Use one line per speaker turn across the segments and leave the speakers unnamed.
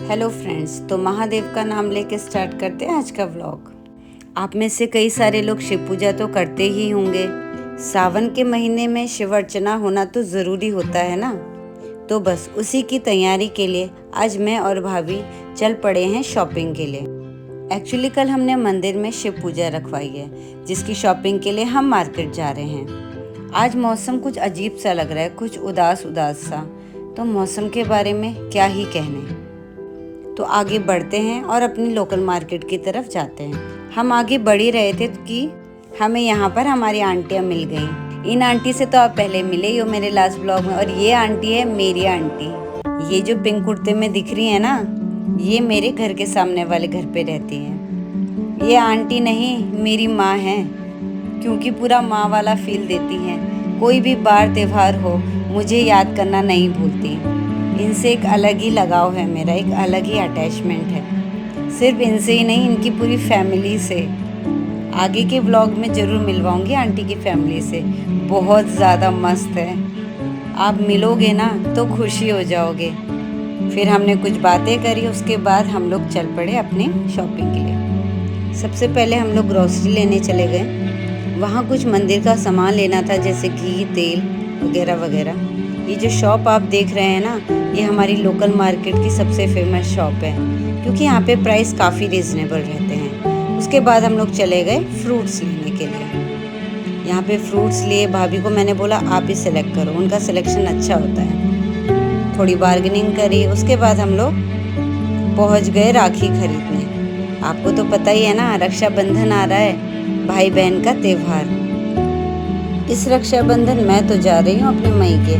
Hello friends, तो महादेव का नाम लेके स्टार्ट करते हैं आज का व्लॉग। आप में से कई सारे लोग शिव पूजा तो करते ही होंगे। सावन के महीने में शिव अर्चना होना तो ज़रूरी होता है ना। तो बस उसी की तैयारी के लिए आज मैं और भाभी चल पड़े हैं शॉपिंग के लिए। एक्चुअली कल हमने मंदिर में शिव पूजा रखवाई है, जिसकी शॉपिंग के लिए हम मार्केट जा रहे हैं। आज मौसम कुछ अजीब सा लग रहा है, कुछ उदास उदास सा। तो मौसम के बारे में क्या ही कहने। तो आगे बढ़ते हैं और अपनी लोकल मार्केट की तरफ जाते हैं। हम आगे बढ़ ही रहे थे कि हमें यहाँ पर हमारी आंटियाँ मिल गईं। इन आंटी से तो आप पहले मिले ही हो मेरे लास्ट ब्लॉग में, और ये आंटी है मेरी आंटी। ये जो पिंक कुर्ते में दिख रही है ना, ये मेरे घर के सामने वाले घर पे रहती हैं। ये आंटी नहीं, मेरी माँ है, क्योंकि पूरा माँ वाला फील देती हैं। कोई भी बार त्योहार हो मुझे याद करना नहीं भूलती। इनसे एक अलग ही लगाव है मेरा, एक अलग ही अटैचमेंट है। सिर्फ इनसे ही नहीं, इनकी पूरी फैमिली से। आगे के व्लॉग में ज़रूर मिलवाऊंगी आंटी की फैमिली से। बहुत ज़्यादा मस्त है, आप मिलोगे ना तो खुशी हो जाओगे। फिर हमने कुछ बातें करी, उसके बाद हम लोग चल पड़े अपनी शॉपिंग के लिए। सबसे पहले हम लोग ग्रोसरी लेने चले गए। वहाँ कुछ मंदिर का सामान लेना था, जैसे घी, तेल वगैरह वगैरह। ये जो शॉप आप देख रहे हैं ना, ये हमारी लोकल मार्केट की सबसे फेमस शॉप है, क्योंकि यहाँ पे प्राइस काफ़ी रिजनेबल रहते हैं। उसके बाद हम लोग चले गए फ्रूट्स लेने के लिए। यहाँ पे फ्रूट्स लिए, भाभी को मैंने बोला आप ही सेलेक्ट करो, उनका सिलेक्शन अच्छा होता है। थोड़ी बार्गेनिंग करी, उसके बाद हम लोग पहुँच गए राखी खरीदने। आपको तो पता ही है ना, रक्षाबंधन आ रहा है, भाई बहन का त्यौहार। इस रक्षाबंधन मैं तो जा रही हूँ अपने मई के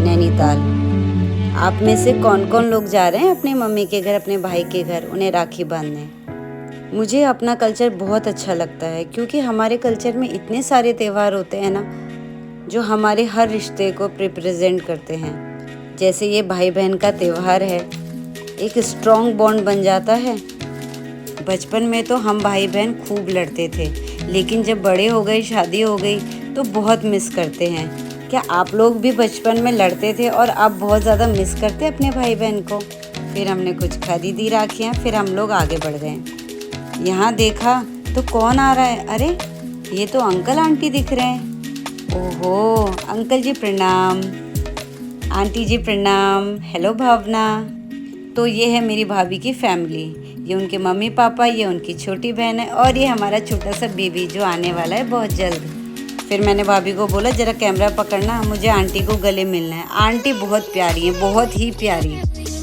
नैनीताल। आप में से कौन कौन लोग जा रहे हैं अपनी मम्मी के घर, अपने भाई के घर, उन्हें राखी बांधने। मुझे अपना कल्चर बहुत अच्छा लगता है, क्योंकि हमारे कल्चर में इतने सारे त्यौहार होते हैं ना, जो हमारे हर रिश्ते को रिप्रेजेंट करते हैं। जैसे ये भाई बहन का त्यौहार है, एक स्ट्रॉन्ग बॉन्ड बन जाता है। बचपन में तो हम भाई बहन खूब लड़ते थे, लेकिन जब बड़े हो गए, शादी हो गई, तो बहुत मिस करते हैं। क्या आप लोग भी बचपन में लड़ते थे और अब बहुत ज़्यादा मिस करते अपने भाई बहन को? फिर हमने कुछ खरीदी राखियाँ, फिर हम लोग आगे बढ़ गए। यहाँ देखा तो कौन आ रहा है? अरे ये तो अंकल आंटी दिख रहे हैं। ओहो, अंकल जी प्रणाम, आंटी जी प्रणाम। हेलो भावना। तो ये है मेरी भाभी की फैमिली। ये उनके मम्मी पापा, ये उनकी छोटी बहन है, और ये हमारा छोटा सा बेबी जो आने वाला है बहुत जल्द। फिर मैंने भाभी को बोला जरा कैमरा पकड़ना, मुझे आंटी को गले मिलना है। आंटी बहुत प्यारी है, बहुत ही प्यारी,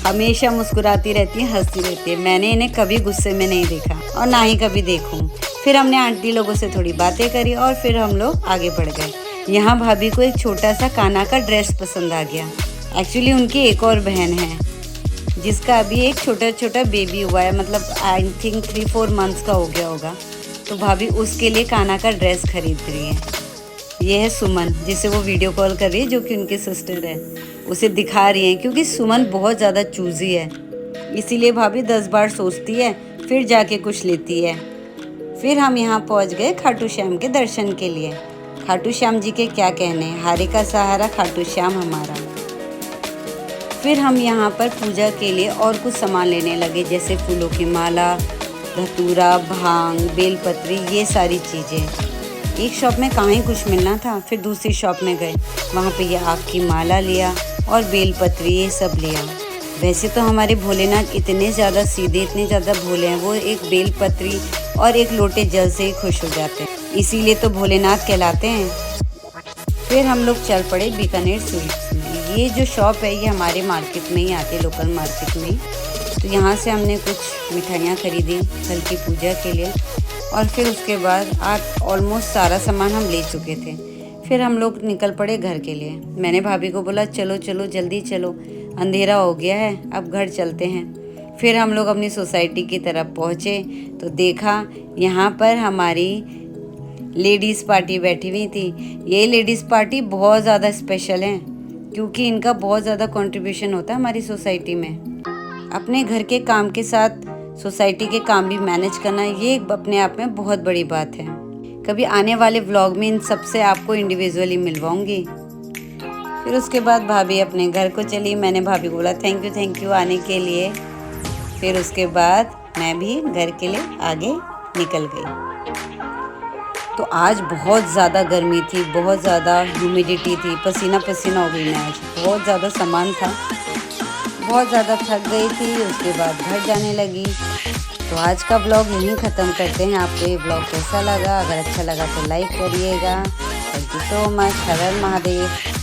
हमेशा मुस्कुराती रहती है, हंसती रहती है। मैंने इन्हें कभी गुस्से में नहीं देखा और ना ही कभी देखूं। फिर हमने आंटी लोगों से थोड़ी बातें करी और फिर हम लोग आगे बढ़ गए। यहाँ भाभी को एक छोटा सा कान्हा का ड्रेस पसंद आ गया। एक्चुअली उनकी एक और बहन है, जिसका अभी एक छोटा छोटा बेबी हुआ है, मतलब आई थिंक 3-4 मंथ्स का हो गया होगा। तो भाभी उसके लिए कान्हा का ड्रेस खरीद रही है। ये है सुमन, जिसे वो वीडियो कॉल कर रही है, जो कि उनकी सिस्टर है। उसे दिखा रही है, क्योंकि सुमन बहुत ज़्यादा चूज़ी है, इसीलिए भाभी 10 बार सोचती है फिर जाके कुछ लेती है। फिर हम यहाँ पहुँच गए खाटू श्याम के दर्शन के लिए। खाटू श्याम जी के क्या कहने, हारे का सहारा खाटू श्याम हमारा। फिर हम यहाँ पर पूजा के लिए और कुछ सामान लेने लगे, जैसे फूलों की माला, धतूरा, भांग, बेलपत्री, ये सारी चीज़ें। एक शॉप में कहाँ ही कुछ मिलना था, फिर दूसरी शॉप में गए, वहाँ पे ये आग की माला लिया और बेलपत्री, ये सब लिया। वैसे तो हमारे भोलेनाथ इतने ज़्यादा सीधे, इतने ज़्यादा भोले हैं, वो एक बेलपत्री और एक लोटे जल से ही खुश हो जाते हैं, इसीलिए तो भोलेनाथ कहलाते हैं। फिर हम लोग चल पड़े बीकानेर स्वीट्स में। ये जो शॉप है ये हमारे मार्केट में ही आती है, लोकल मार्केट में ही। तो यहाँ से हमने कुछ मिठाइयाँ खरीदी कल की पूजा के लिए, और फिर उसके बाद आज ऑलमोस्ट सारा सामान हम ले चुके थे। फिर हम लोग निकल पड़े घर के लिए। मैंने भाभी को बोला चलो चलो जल्दी चलो, अंधेरा हो गया है, अब घर चलते हैं। फिर हम लोग अपनी सोसाइटी की तरफ पहुँचे तो देखा यहाँ पर हमारी लेडीज़ पार्टी बैठी हुई थी। ये लेडीज़ पार्टी बहुत ज़्यादा स्पेशल है, क्योंकि इनका बहुत ज़्यादा कंट्रीब्यूशन होता है हमारी सोसाइटी में। अपने घर के काम के साथ सोसाइटी के काम भी मैनेज करना, ये अपने आप में बहुत बड़ी बात है। कभी आने वाले व्लॉग में इन सबसे आपको इंडिविजुअली मिलवाऊंगी। फिर उसके बाद भाभी अपने घर को चली। मैंने भाभी को बोला थैंक यू आने के लिए। फिर उसके बाद मैं भी घर के लिए आगे निकल गई। तो आज बहुत ज़्यादा गर्मी थी, बहुत ज़्यादा ह्यूमिडिटी थी, पसीना पसीना हो गई मैं आज। बहुत ज़्यादा सामान था, बहुत ज़्यादा थक गई थी। उसके बाद घर जाने लगी। तो आज का ब्लॉग यहीं ख़त्म करते हैं। आपको ये ब्लॉग कैसा लगा? अगर अच्छा लगा तो लाइक करिएगा। Thank you so much. Her her Mahadev.